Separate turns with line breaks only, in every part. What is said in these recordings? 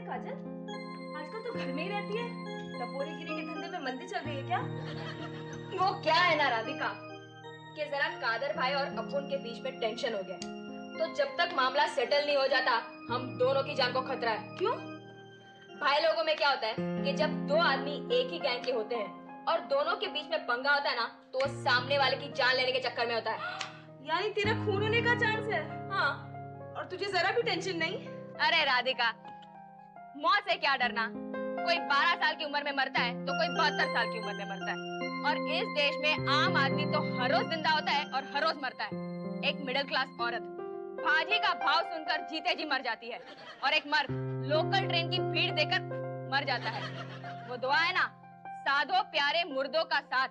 काजल? आजकल तो घर में ही रहती है। टपोरीगिरी के धंधे में मंदी चल रही है क्या?
वो क्या है ना राधिका कि जरा कादर भाई और अपुन के बीच में टेंशन हो गया, तो जब तक मामला सेटल नहीं हो जाता हम दोनों की जान को खतरा है।
क्यों?
भाई लोगों में क्या होता है कि जब दो आदमी एक ही गैंग के होते हैं और दोनों के बीच में पंगा होता है ना, तो वो सामने वाले की जान लेने के चक्कर में होता है।
यानी तेरा खून होने का चांस है?
हाँ।
और तुझे जरा भी टेंशन नहीं?
अरे राधिका, मौत से क्या डरना? कोई 12 साल की उम्र में मरता है तो कोई 72 साल की उम्र में मरता है, और इस देश में आम आदमी तो हर रोज जिंदा होता है और हर रोज मरता है। एक मिडिल क्लास औरत भाजी का भाव सुनकर जीते जी मर जाती है, और एक मर्द लोकल ट्रेन की भीड़ देखकर मर जाता है। वो दुआ है ना, साधो प्यारे मुर्दों का साथ,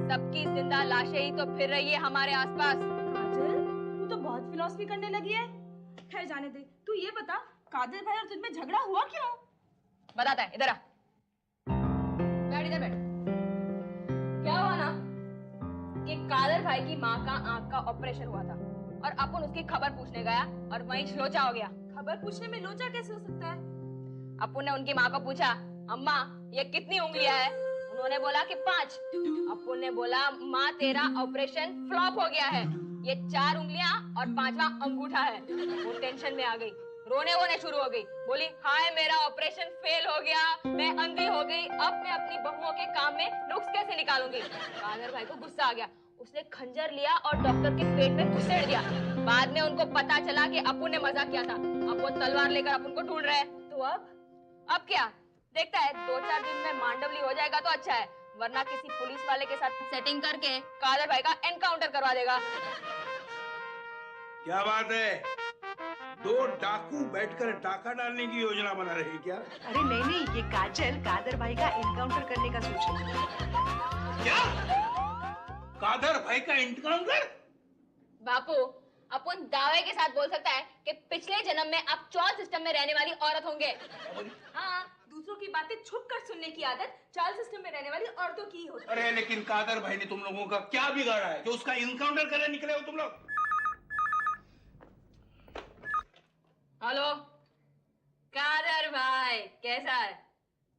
सबकी जिंदा लाशें ही तो फिर रही है हमारे आसपास।
काजल, तू तो बहुत फिलॉसफी करने लगी है। खैर जाने दे, तू ये बता, कादर भाई और तुझमें झगड़ा हुआ क्यों?
बताता है, इधर आ। बैठ, इधर बैठ। क्या हुआ ना कि कादर भाई की माँ का आंख का ऑपरेशन हुआ था और अपन उसकी खबर पूछने गया और वहीं लोचा हो गया।
खबर पूछने में लोचा कैसे हो सकता है?
अपन ने उनकी माँ को पूछा, अम्मा ये कितनी उंगलियां है? उन्होंने बोला कि 5। अपन ने बोला, माँ तेरा ऑपरेशन फ्लॉप हो गया है, ये 4 उंगलियां और 5वां अंगूठा है। वो टेंशन में आ गई, रोने वोने शुरू हो गई, बोली हाय मेरा ऑपरेशन फेल हो गया, मैं अंधी हो गई, अब मैं अपनी बहुओं के काम में नुक्स कैसे निकालूंगी? कादर भाई को गुस्सा आ गया, उसने खंजर लिया और डॉक्टर के पेट में घुसेड़ दिया। बाद में उनको पता चला कि अपुन ने मजाक किया था। अब वो तलवार लेकर अपुन को ढूंढ रहे हैं।
तो
अब क्या देखता है, 2-4 दिन में मांडवली हो जाएगा तो अच्छा है, वरना किसी पुलिस वाले के साथ सेटिंग करके कादर भाई का एनकाउंटर करवा देगा।
क्या बात है, 2 डाकू बैठकर डाका डालने की योजना बना रहे हैं क्या?
अरे नहीं नहीं, ये काजल कादर भाई का एनकाउंटर करने का सोच रही है।
क्या? कादर भाई का एनकाउंटर?
बापू, अपन दावे के साथ बोल सकता है कि पिछले जन्म में आप चौल सिस्टम में रहने वाली औरत होंगे।
हाँ, दूसरों की बातें छुप कर सुनने की आदत चाल सिस्टम में रहने वाली औरतों की होती है।
अरे लेकिन कादर भाई ने तुम लोगों का क्या बिगाड़ा है जो उसका एनकाउंटर करने निकले हो तुम लोग?
हेलो कादर भाई, कैसा है?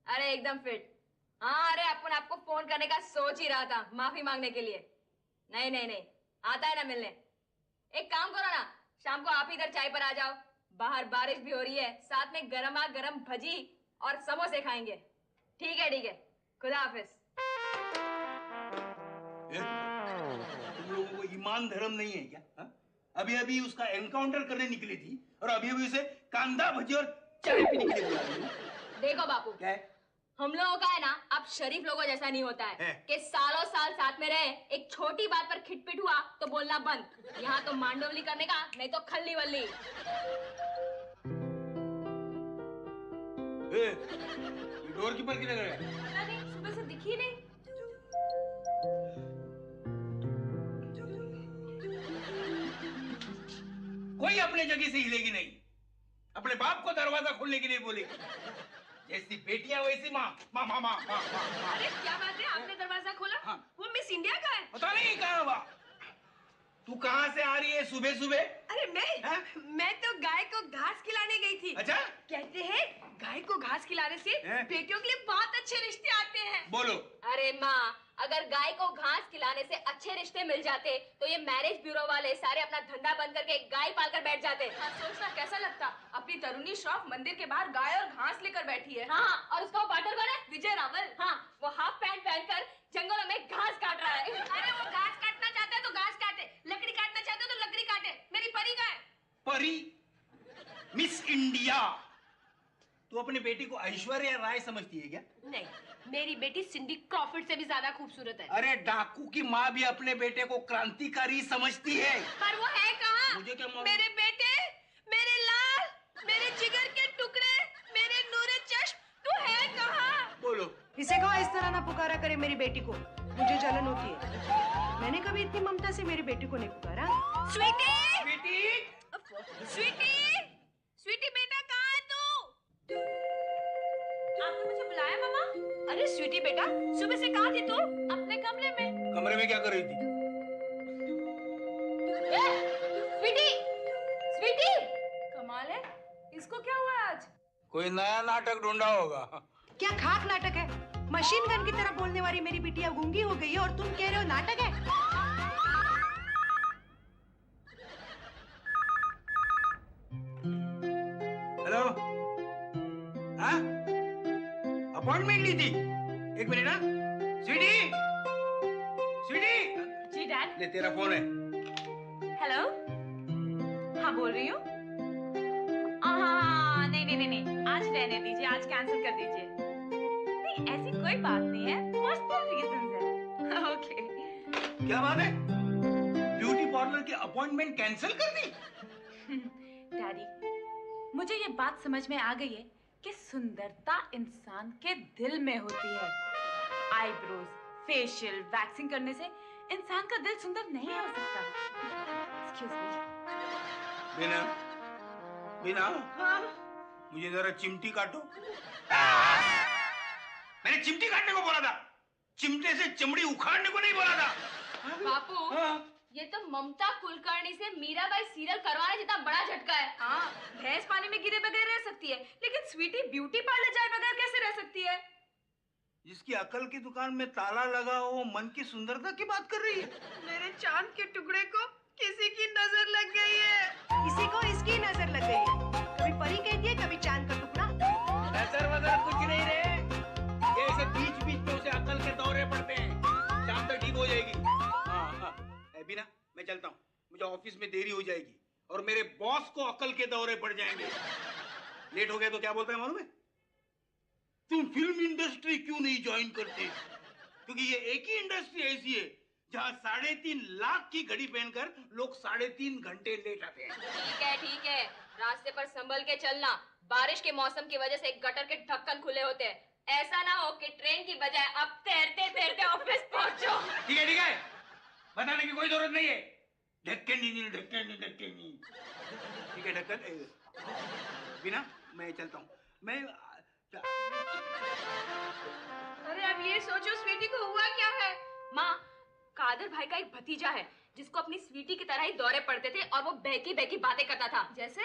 अरे एकदम फिट। हाँ, अरे अपन आपको फोन करने का सोच ही रहा था, माफी मांगने के लिए। नहीं नहीं नहीं, आता है ना मिलने। एक काम करो ना, शाम को आप इधर चाय पर आ जाओ, बाहर बारिश भी हो रही है, साथ में गरमा गरम भजी और समोसे खाएंगे। ठीक है, खुदा हाफिज।
तुम लोगों को ईमान धर्म नहीं है क्या? हा? अभी अभी उसका एनकाउंटर करने निकली थी और अभी अभी उसे कांदा भजी और चाय पीने के लिए बुला रही हो।
देखो बापू,
क्या है?
हम लोगों का है ना, अब शरीफ लोगों जैसा नहीं होता है कि सालों साल साथ में रहे, एक छोटी बात पर खिटपिट हुआ तो बोलना बंद। यहाँ तो मांडवली करने का, नहीं तो खल्ली वल्ली।
ये डोर कीपर किधर गया?
पता नहीं, सुबह से दिखी नहीं।
कोई अपने जगह से हिलेगी नहीं, अपने बाप को दरवाजा खोलने के लिए बोलेगी। जैसी बेटियां वैसी माँ। माँ माँ माँ माँ माँ।
अरे क्या बात है, आपने दरवाजा खोला?
हाँ।
वो मिस इंडिया का है।
पता नहीं कहाँ हुआ। तू कहाँ से आ रही है सुबह सुबह?
अरे मैं तो गाय को घास खिलाने गई थी।
अच्छा?
कहते हैं गाय को घास खिलाने से बेटियों के लिए बहुत अच्छे रिश्ते आते हैं।
बोलो।
अरे माँ, अगर गाय को घास खिलाने से अच्छे रिश्ते मिल जाते तो ये मैरिज ब्यूरो वाले सारे अपना धंधा बंद करके गाय पालकर बैठ जाते।
हाँ, सोचना कैसा लगता, अपनी तरुणी श्रॉफ मंदिर के बाहर गाय और घास लेकर बैठी है।
हाँ, और उसका वो पार्टनर कौन है?
विजय रावल।
हाँ, वो हाफ पैंट पहनकर जंगलों में घास काट रहा है।
अरे वो घास काटना चाहते है तो घास काटे, लकड़ी काटना चाहते हो तो लकड़ी काटे। मेरी परी का है।
परी? Miss India? तू अपनी बेटी को ऐश्वर्या राय समझती है क्या?
नहीं, मेरी बेटी सिंडी क्रॉफर्ड से भी ज्यादा खूबसूरत है।
अरे डाकू की माँ भी अपने बेटे को क्रांतिकारी समझती है।
पर वो है कहाँ?
मुझे क्या मालूम?
मेरे बेटे, मेरे लाल, मेरे जिगर के टुकड़े, मेरे नूरे चश्म, तू है कहाँ?
बोलो।
इसे कहो इस तरह ना पुकारा करे मेरी बेटी को, मुझे जलन होती है। मैंने कभी इतनी ममता से मेरी बेटी को नहीं पुकारा।
स्वीटी,
बेटी,
स्वीटी, स्वीटी बेटा कहाँ है तू? आपने मुझे बुलाया मामा? अरे स्वीटी बेटा, सुबह से कहाँ थी तू? अपने कमरे में।
कमरे में क्या कर रही थी?
स्वीटी, स्वीटी,
कमाल है, इसको क्या हुआ आज?
कोई नया नाटक ढूंढा होगा।
क्या खाक नाटक है? मशीन गन की तरह बोलने वाली मेरी बिटिया गूंगी हो गई है और तुम कह रहे हो नाटक है?
हेलो, हाँ? अपॉइंटमेंट ली थी? एक मिनट ना, स्वीटी, स्वीटी।
जी डैड।
ले तेरा फोन है।
हेलो, हाँ बोल रही हूँ। हाँ नहीं नहीं नहीं नहीं, आज रहने दीजिए, आज कैंसिल कर दीजिए। नहीं ऐसी कोई बात नहीं है, पर्सनल रीजंस है। ओके।
क्या बात है? ब्यूटी पार्लर की अपॉइंटमेंट कैंसिल कर दी?
डैडी, मुझे ये बात समझ में आ गई है कि सुंदरता इंसान के दिल में होती है। आईब्रोज, फेशियल, वैक्सिंग करने से इंसान का दिल सुंदर नहीं हो सकता। Excuse me.
बिना बिना,
हाँ?
मुझे जरा चिमटी काटो। मैंने चिमटी काटने को बोला था, चिमटे से चमड़ी उखाड़ने को नहीं बोला था।
बापू,
हाँ।
ये तो ममता कुलकर्णी से मीराबाई सीरियल करवाने जितना बड़ा झटका है।
हाँ, भैंस पानी में गिरे बगैर रह सकती है, लेकिन स्वीटी ब्यूटी पार्लर जाए बगैर कैसे रह सकती है?
जिसकी अकल की दुकान में ताला लगा हो, वो मन की सुंदरता की बात कर रही है।
मेरे चांद के टुकड़े को किसी की नजर लग गई है। किसी को इसकी नजर लग गई है। कभी परी कहती है, कभी चांद का टुकड़ा।
नजर वजर कुछ नहीं रहे, ये ऐसे बीच बीच में उसे अकल के दौरे पड़ते हैं। शाम तक ठीक हो जाएगी। हाँ हाँ, बिना मैं चलता हूँ, मुझे ऑफिस में देरी हो जाएगी और मेरे बॉस को अकल के दौरे पड़ जाएंगे। लेट हो गया तो क्या बोलता है मालूम है? तुम फिल्म इंडस्ट्री क्यों नहीं ज्वाइन करते? क्योंकि ये एक ही इंडस्ट्री ऐसी है जहाँ 3.5 लाख की घड़ी पहनकर लोग 3.5 घंटे लेट आते हैं।
ठीक है, रास्ते पर संभल के चलना। बारिश के मौसम की वजह से गटर के ढक्कन खुले होते हैं। ऐसा ना हो कि ट्रेन की बजाय अब तैरते तैरते ऑफिस पहुंचो।
ठीक है, बताने की कोई जरूरत नहीं है। ढक्कन नहीं, ढक्कन नहीं, ढक्कन नहीं। ठीक है, ढक्कन बिना, मैं चलता हूँ। मैं
अरे अब ये सोचो स्वीटी को हुआ क्या है। माँ, कादर भाई का एक भतीजा है जिसको अपनी स्वीटी की तरह ही दौरे पड़ते थे और वो बहकी बहकी बातें करता था। जैसे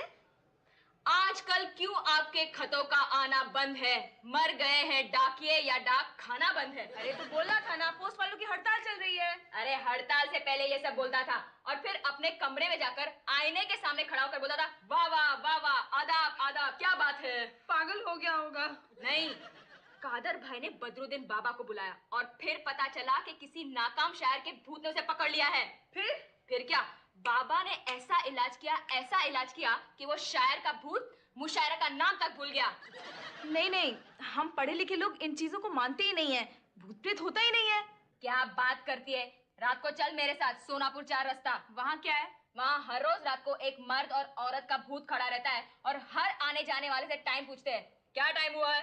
आजकल क्यों आपके खतों का आना बंद है? मर गए हैं डाकिये या डाक खाना बंद है? अरे तो बोला था ना, पोस्ट वालों की हड़ताल चल रही है। अरे हड़ताल से पहले ये सब बोलता था और फिर अपने कमरे में जाकर आईने के सामने खड़ा होकर बोलता था, वाह वाह वाह वाह, आदाब आदाब, क्या बात है।
पागल हो गया होगा।
नहीं, कादर भाई ने बदरुद्दीन बाबा को बुलाया और फिर पता चला कि किसी नाकाम शायर के भूत ने उसे पकड़ लिया है। फिर क्या, बाबा ने ऐसा इलाज किया कि वो शायर का भूत मुशायरा का नाम तक भूल गया।
नहीं, हम पढ़े लिखे लोग इन चीजों को मानते ही नहीं है। भूत प्रेत होता ही नहीं है।
क्या बात करती है? रात को चल मेरे साथ, सोनापुर 4 रास्ता।
वहाँ क्या है?
वहाँ हर रोज रात को एक मर्द और औरत का भूत खड़ा रहता है और हर आने जाने वाले से टाइम पूछते हैं, क्या टाइम हुआ है?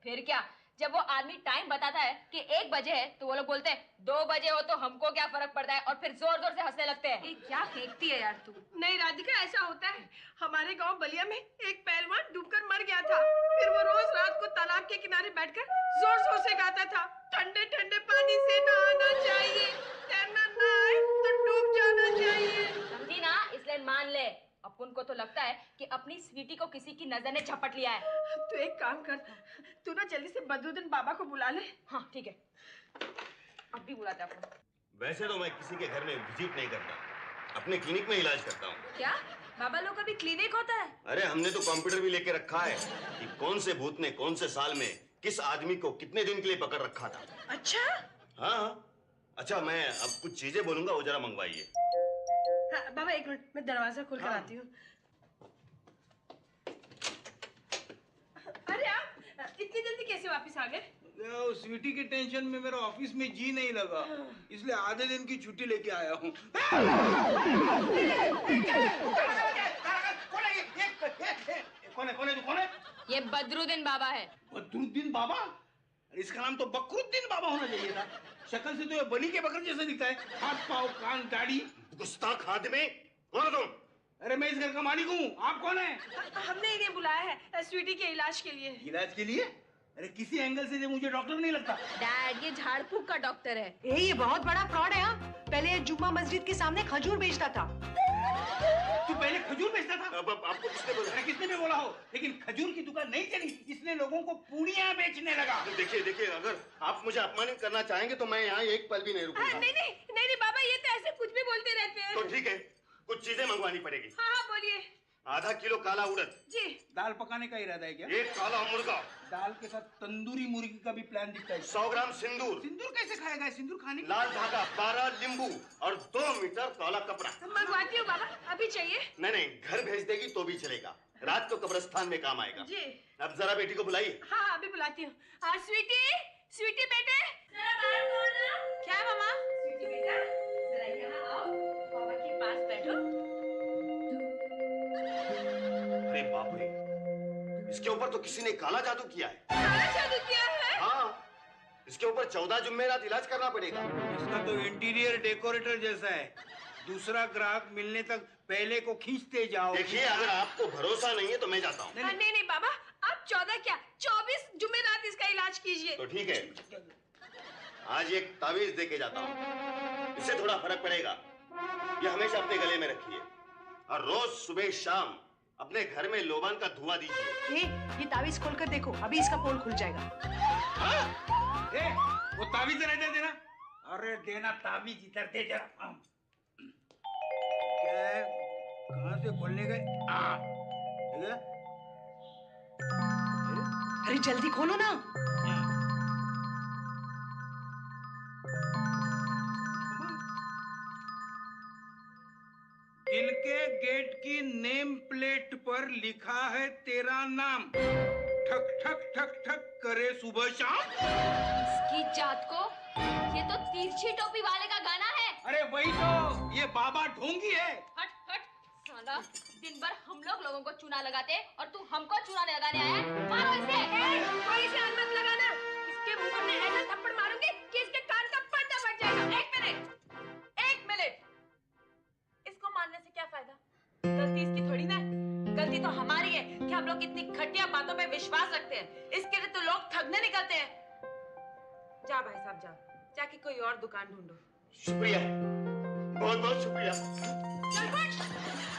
फिर क्या, जब वो आदमी टाइम बताता है कि 1 बजे है तो वो लोग बोलते हैं 2 बजे हो तो हमको क्या फर्क पड़ता है, और फिर जोर जोर से हंसने लगते हैं।
क्या फेंकती है यार तू?
नहीं राधिका, ऐसा होता है। हमारे गांव बलिया में एक पहलवान डूबकर मर गया था। फिर वो रोज रात को तालाब के किनारे बैठकर जोर जोर से गाता था, ठंडे ठंडे पानी से नहाना चाहिए, तैरना ना आए तो डूब जाना चाहिए।
समझी ना? इसलिए मान ले, अपन को तो लगता है कि अपनी स्वीटी को किसी की नजर ने झपट लिया है।
तू एक काम कर, तू ना जल्दी से बदरुद्दीन बाबा को बुला ले।
हाँ ठीक है, अब भी बुलाते हैं अपन।
वैसे तो मैं किसी के घर में विजिट नहीं करता, अपने क्लिनिक में इलाज करता हूँ।
क्या बाबा लोग का भी क्लिनिक होता है?
अरे हमने तो कंप्यूटर भी लेके रखा है कि कौन से भूत ने कौन से साल में किस आदमी को कितने दिन के लिए पकड़ रखा था।
अच्छा
हाँ, अच्छा मैं अब कुछ चीजें बोलूंगा, वो जरा मंगवाइए।
हाँ, बाबा एक मिनट, मैं दरवाजा खोल कर आती हूँ। अरे आप इतनी जल्दी कैसे वापस आ गए?
स्वीटी के टेंशन में मेरा ऑफिस में जी नहीं लगा, इसलिए आधे दिन की छुट्टी लेके आया हूँ। कौन है?
ये बदरुद्दीन बाबा है।
बदरुद्दीन बाबा? इसका नाम तो बकरुद्दीन बाबा होना चाहिए था। शक्ल से तो ये बनी के बकर जैसा दिखता है, हाथ पाँव कान दाढ़ी।
गुस्ताख आदमी, कौन हो तुम?
अरे मैं इस घर का मालिक हूँ, आप कौन है?
हमने इन्हें बुलाया है स्वीटी के इलाज के लिए।
इलाज के लिए? अरे किसी एंगल से मुझे डॉक्टर नहीं लगता।
डैड, ये झाड़ फूक का डॉक्टर है।
ये बहुत बड़ा फ्रॉड है। पहले ये जुम्मा मस्जिद के सामने खजूर बेचता था।
तू पहले खजूर बेचता था?
अब आपको किसने बोला?
अरे किसने बोला हो, लेकिन खजूर की दुकान नहीं चली, इसलिए लोगों को पूड़ियाँ बेचने लगा।
तो देखिए, अगर आप मुझे अपमानित करना चाहेंगे तो मैं यहाँ एक पल भी नहीं रुकूंगा।
नहीं बाबा, ये तो ऐसे कुछ भी बोलते रहते हैं।
तो ठीक है, कुछ चीजें मंगवानी पड़ेगी।
हाँ बोलिए।
आधा किलो काला उड़द
जी।
दाल पकाने का इरादा है क्या?
एक काला मुर्गा,
दाल के साथ तंदूरी मुर्गी का भी प्लान दिखता है।
100 ग्राम सिंदूर।
सिंदूर कैसे खाएगा? सिंदूर खाने की
लाल धागा, 12 नींबू और 2 मीटर काला कपड़ा।
मंगवाती हूँ बाबा, अभी चाहिए?
नहीं, घर भेज देगी तो भी चलेगा, रात को कब्रिस्तान में काम आएगा।
जी।
अब जरा बेटी को बुलाइए।
हाँ अभी बुलाती हूँ। हाँ स्वीटी बेटे, क्या मामा? स्वीटी बेटा, जरा यहाँ आओ, बाबा के पास बैठो।
अरे बाप रे, इसके ऊपर तो किसी ने काला जादू किया है।
काला जादू किया है?
हाँ, इसके ऊपर 14 जुम्मेरात इलाज करना पड़ेगा।
इसका तो इंटीरियर डेकोरेटर जैसा है, दूसरा ग्राहक मिलने तक पहले को खींचते जाओ।
देखिए, अगर आपको भरोसा नहीं है तो मैं जाता हूँ।
नहीं बाबा, आप 14 क्या 24 जुमेरात इसका इलाज कीजिए।
तो ठीक है, आज एक तावीज दे के जाता हूँ, इससे थोड़ा फर्क पड़ेगा। ये हमेशा अपने गले में रखिए और रोज सुबह शाम अपने घर में लोबान का धुआं दीजिए।
ये तावीज खोलकर देखो, अभी इसका पोल खुल जाएगा।
वो तावीज जरा इधर देना। अरे देना तावीज इधर दे जरा। क्या है? कहाँ से खोलने गए? ठीक है?
अरे जल्दी खोलो ना।
दिल के गेट की नेम प्लेट पर लिखा है तेरा नाम, ठक ठक ठक ठक करे सुबह शाम।
इसकी जात को, ये तो तिरछी टोपी वाले का गाना है।
अरे वही तो, ये बाबा ढोंगी है।
हट साला, दिन भर हम लोगों को चूना लगाते और तू हमको चूना लगाने आया है। मारो इसे।
कोई इसे हाथ मत लगाना, इसके मुंह पर मैं ऐसा थप्पड़ मारूंगी कि इसके कान का पर्दा फट जाएगा।
एक मिनट, इसको मारने से क्या फायदा? गलती इसकी थोड़ी ना है, गलती तो हमारी है कि हम लोग इतनी घटिया बातों पे विश्वास रखते हैं। इसके लिए तो लोग ठगने निकलते हैं। जा भाई साहब, जाके कोई और दुकान ढूंढो।
शुक्रिया, बहुत बहुत शुक्रिया।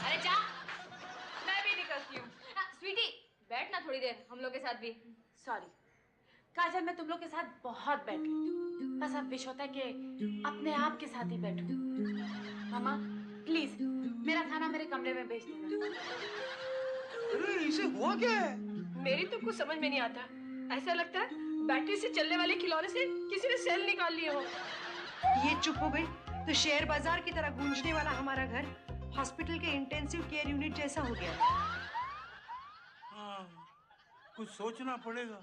अरे जा।
मैं भी निकलती हूँ।
स्वीटी, बैठ ना थोड़ी देर हम लोग के साथ भी।
सॉरी काजल, मैं तुम लोग के साथ बहुत बैठ गई, बस अब विश होता है कि अपने आप के साथ ही बैठूं। मामा प्लीज मेरा खाना मेरे कमरे में भेज देना।
अरे इसे हुआ क्या है?
मेरी तो कुछ समझ में नहीं आता, ऐसा लगता है बैटरी से चलने वाले खिलौने से किसी ने सेल निकाल लिए हो।
ये चुप हो गई तो शेयर बाजार की तरह गूंजने वाला हमारा घर हॉस्पिटल के इंटेंसिव केयर यूनिट जैसा हो गया।
हाँ, कुछ सोचना पड़ेगा।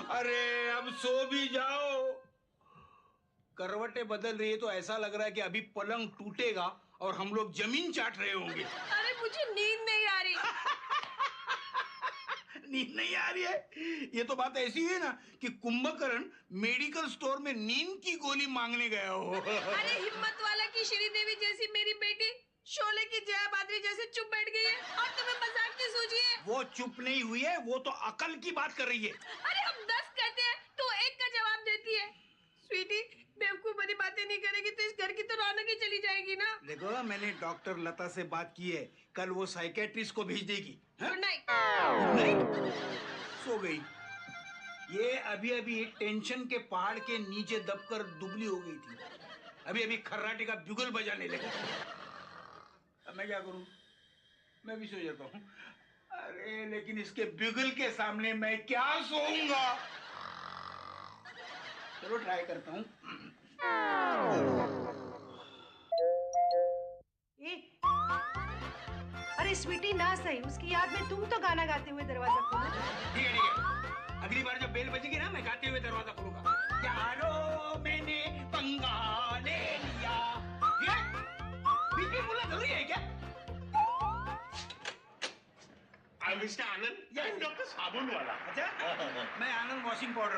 अरे अब सो भी जाओ। करवटें बदल रही है तो ऐसा लग रहा है कि अभी पलंग टूटेगा और हम लोग जमीन चाट रहे होंगे।
अरे मुझे नींद नहीं आ रही।
नींद नहीं आ रही है? ये तो बात ऐसी है ना कि कुंभकर्ण मेडिकल स्टोर में नींद की गोली मांगने गया हो।
अरे हिम्मत वाला की श्रीदेवी जैसी मेरी बेटी शोले की जया बादरी जैसे चुप बैठ गई है और तुम्हें मजाक की सूझिए।
वो चुप नहीं हुई है, वो तो अकल की बात कर रही है।
अरे हम 10 कहते हैं तो एक का जवाब देती है। स्वीटी, बेवकूफ बड़ी बातें नहीं करेगी तो इस घर की तो रौनक ही चली जाएगी ना।
देखो, मैंने डॉक्टर लता से बात की है, कल वो साइकेट्रिस्ट को भेज देगी।
Good night.
नहीं, सो गई। ये अभी अभी टेंशन के पहाड़ के नीचे दबकर दुबली हो गई थी, अभी अभी खर्राटे का ब्यूगल बजाने लगी। अब मैं क्या करूं? मैं भी सो जाता हूँ। अरे लेकिन इसके ब्यूगल के सामने मैं क्या सोऊंगा? चलो ट्राई करता हूँ।
अरे स्वीटी ना सही, उसकी याद में तुम तो गाना गाते हुए दरवाजा खोलो।
ठीक है, ठीक है। अगली बार जब बेल बजेगी ना, मैं गाते हुए दरवाजा खोलूंगा। यारो मैंने पंगा ले लिया। ये बीच में बोलना जरूरी है क्या?
मिस्टर आनंद, डॉक्टर साबुन वाला।
अच्छा, मैं आनंद वॉशिंग पाउडर।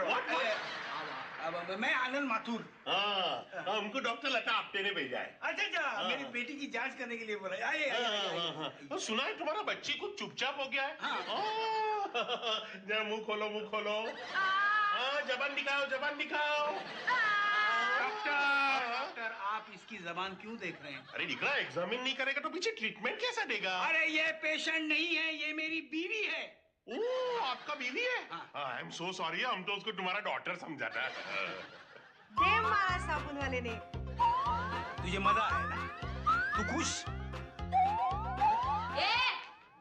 अब मैं आनंद माथुर।
हाँ, हमको डॉक्टर लता आपने ने भेजा है।
अच्छा, मेरी बेटी की जांच करने के लिए बोला। आइए।
सुना है तुम्हारा बच्ची कुछ चुपचाप हो गया है।
हाँ।
जरा मुंह खोलो। हाँ, जबान दिखाओ, जबान दिखाओ।
डॉक्टर आप इसकी जबान क्यों देख रहे हैं?
अरे निकला, एग्जामिन नहीं करेगा तो पीछे ट्रीटमेंट कैसा देगा?
अरे ये पेशेंट नहीं है, ये मेरी बीवी है।
ओह, आपका बीवी है?
हाँ।
आई एम सो सॉरी, हम तो उसको तुम्हारा डॉटर समझा था।
देव मारा साबुन वाले ने।
तुझे मजा आया ना? तू खुश?
ए,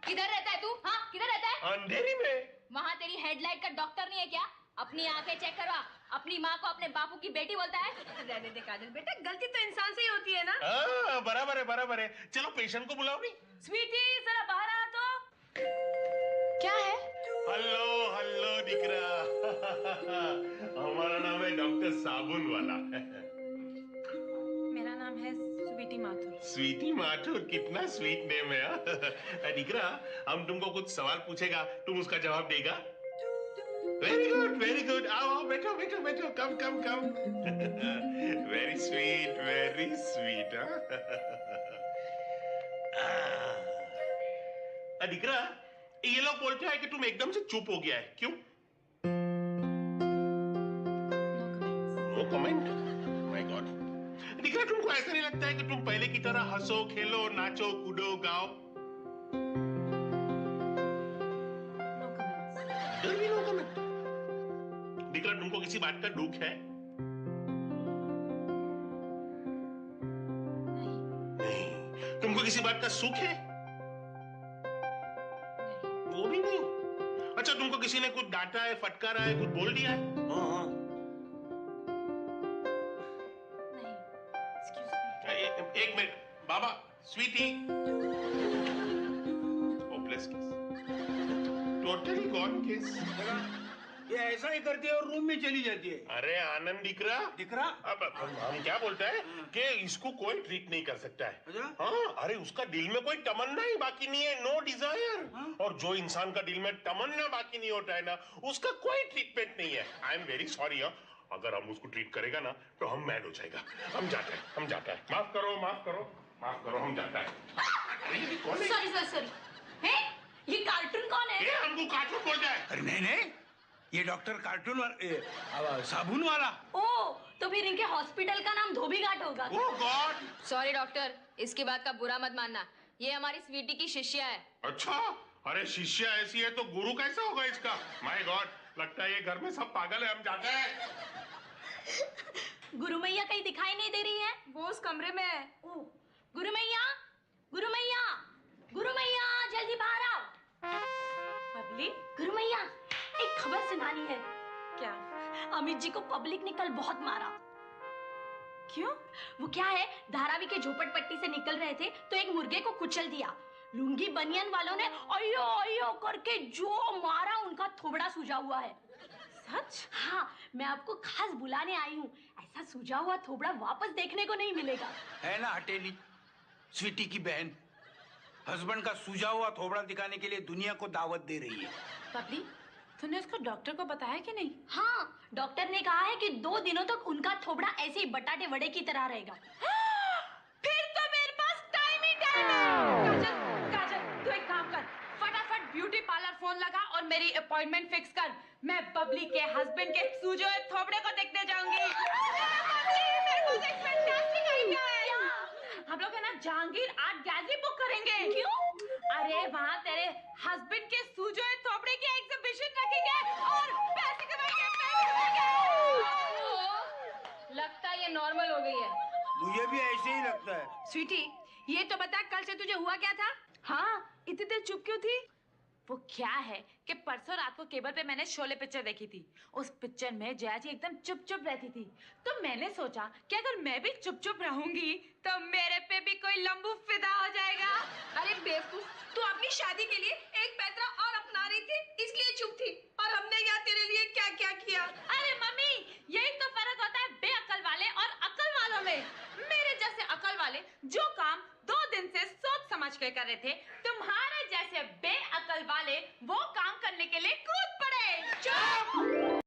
किधर रहता है तू? हाँ, किधर रहता है?
अंधेरी में।
वहाँ तेरी हेडलाइट का डॉक्टर नहीं है क्या? अपनी आंखें चेक करवा। अपनी माँ को अपने बापू की बेटी बोलता है?
रहने दे काजल बेटा, गलती तो इंसान से ही होती है ना।
हाँ, बराबर है, बराबर है। चलो पेशेंट को बुलाओ नहीं।
स्वीटी जरा बाहर आ तो। क्या है?
हेलो हेलो दिकरा। हमारा नाम है डॉक्टर साबुन वाला।
मेरा नाम है स्वीटी माथुर।
स्वीटी माथुर, कितना स्वीट नेम है। हाँ? दिकरा, हम तुमको कुछ सवाल पूछेगा, तुम उसका जवाब देगा? Very good, very good. आओ आओ, बैठो बैठो बैठो, come come come. Very sweet, very sweet. दिकरा, ये लोग बोलते हैं कि तुम एकदम से चुप हो गया है, क्यों? No comment. My god. दिकरा, तुमको ऐसा नहीं लगता है कि तुम पहले की तरह हंसो, खेलो, नाचो, कूदो, गाओ?
No comments.
फिर भी नो कमेंट। दिकरा, तुमको किसी बात का दुख है? नहीं। तुमको किसी बात का सुख है? वो भी नहीं। अच्छा, तुमको किसी ने कुछ डांटा है, फटकारा है, कुछ बोल दिया है? हाँ।
नहीं, एक्सक्यूज मी।
एक मिनट, बाबा, sweetie. Hopeless case, totally gone case.
ये ऐसा ही करती है और रूम में चली जाती है।
अरे आनंद दिकरा,
दिकरा?
अब हम क्या बोलते हैं कि इसको कोई ट्रीट नहीं कर सकता है।
अच्छा?
हाँ, अरे उसका दिल में कोई तमन्ना ही बाकी नहीं है, नो डिजायर।
हाँ?
और जो इंसान का दिल में तमन्ना बाकी नहीं होता है ना, उसका कोई ट्रीटमेंट नहीं है। I am very sorry. अगर हम उसको ट्रीट करेगा ना तो हम मैड हो जाएगा। हम जाते हैं, हम जाता है। माफ करो, माफ करो, माफ करो, हम जाता है। अरे ये कौन है?
Sorry sorry sorry. हैं? ये कार्टून कौन है?
ये हमको कार्टून बोलता है।
अरे नहीं नहीं, ये डॉक्टर कार्टून वाला, साबुन वाला।
ओ, तो फिर इनके हॉस्पिटल का नाम धोबी घाट होगा।
ओह गॉड।
सॉरी डॉक्टर, इसकी बात का बुरा मत मानना। ये हमारी स्वीटी की शिष्या है।
अच्छा, अरे शिष्या ऐसी है तो गुरु कैसा होगा इसका? माय गॉड, लगता है ये घर में सब पागल है। हम जाते हैं।
गुरु मैया कहीं दिखाई नहीं दे रही है?
वो उस कमरे में है।
ओ, गुरु मैया, गुरु मैया, गुरु मैया, जल्दी बाहर आओ।
बबली,
गुरु मैया, एक खबर सुनानी है।
क्या?
अमित जी को पब्लिक ने कल बहुत मारा।
क्यों?
वो क्या है, धारावी के झोपड़पट्टी से निकल रहे थे तो एक मुर्गे को कुचल दिया। लुंगी बनियान वालों ने अयो अयो करके जो मारा, उनका थोबड़ा सूजा हुआ है।
सच?
हाँ, मैं आपको खास बुलाने आई हूँ। ऐसा सूजा हुआ थोबड़ा वापस देखने को नहीं मिलेगा।
है ना हटेली, स्वीटी की बहन हस्बैंड का सूजा हुआ थोबड़ा दिखाने के लिए दुनिया को दावत दे रही है।
बबली, तूने उसको डॉक्टर को बताया कि नहीं?
हाँ, डॉक्टर ने कहा है कि 2 दिनों तक उनका थोबड़ा ऐसे ही बटाटे वड़े की तरह रहेगा।
फिर तो मेरे पास टाइम ही टाइम है। काजल, काजल, तू एक काम कर, फटाफट ब्यूटी पार्लर फोन लगा और मेरी अपॉइंटमेंट फिक्स कर। मैं बबली के हस्बैंड के सूजे हुए थोबड़े को देखने जाऊंगी। मेरे पास एक फैंटास्टिक आइडिया है। हम लोग है ना जहांगीर आर्ट गैलरी बुक करेंगे।
क्यों?
अरे वहाँ तेरे हस्बैंड के सूजे हुए थोबड़े की एग्जीबिशन रखेंगे और पैसे कमाएंगे,
लगता है ये नॉर्मल हो गई है।
मुझे भी ऐसे ही लगता है।
स्वीटी, ये तो बता, कल से तुझे हुआ क्या था?
हाँ,
इतनी देर चुप क्यों थी?
वो क्या है कि परसों रात को केबल पे मैंने शोले पिक्चर देखी थी। उस पिक्चर में जया जी एकदम चुप चुप रहती थी, तो मैंने सोचा कि अगर मैं भी चुप चुप रहूंगी तो मेरे पे भी कोई लंबू फिदा हो जाएगा।
अरे बेवकूफ, तू अपनी शादी के लिए एक पैतरा और अपना रही थी, इसलिए चुप थी। और हमने यहाँ तेरे लिए क्या क्या किया।
अरे मम्मी, यही तो फर्क होता है बेअकल वाले और अकल वालों में। मेरे जैसे अकल वाले जो काम 2 दिन से सोच समझ के कर रहे थे, तुम्हारे जैसे बेअकल वाले वो काम करने के लिए कूद पड़े। चुप!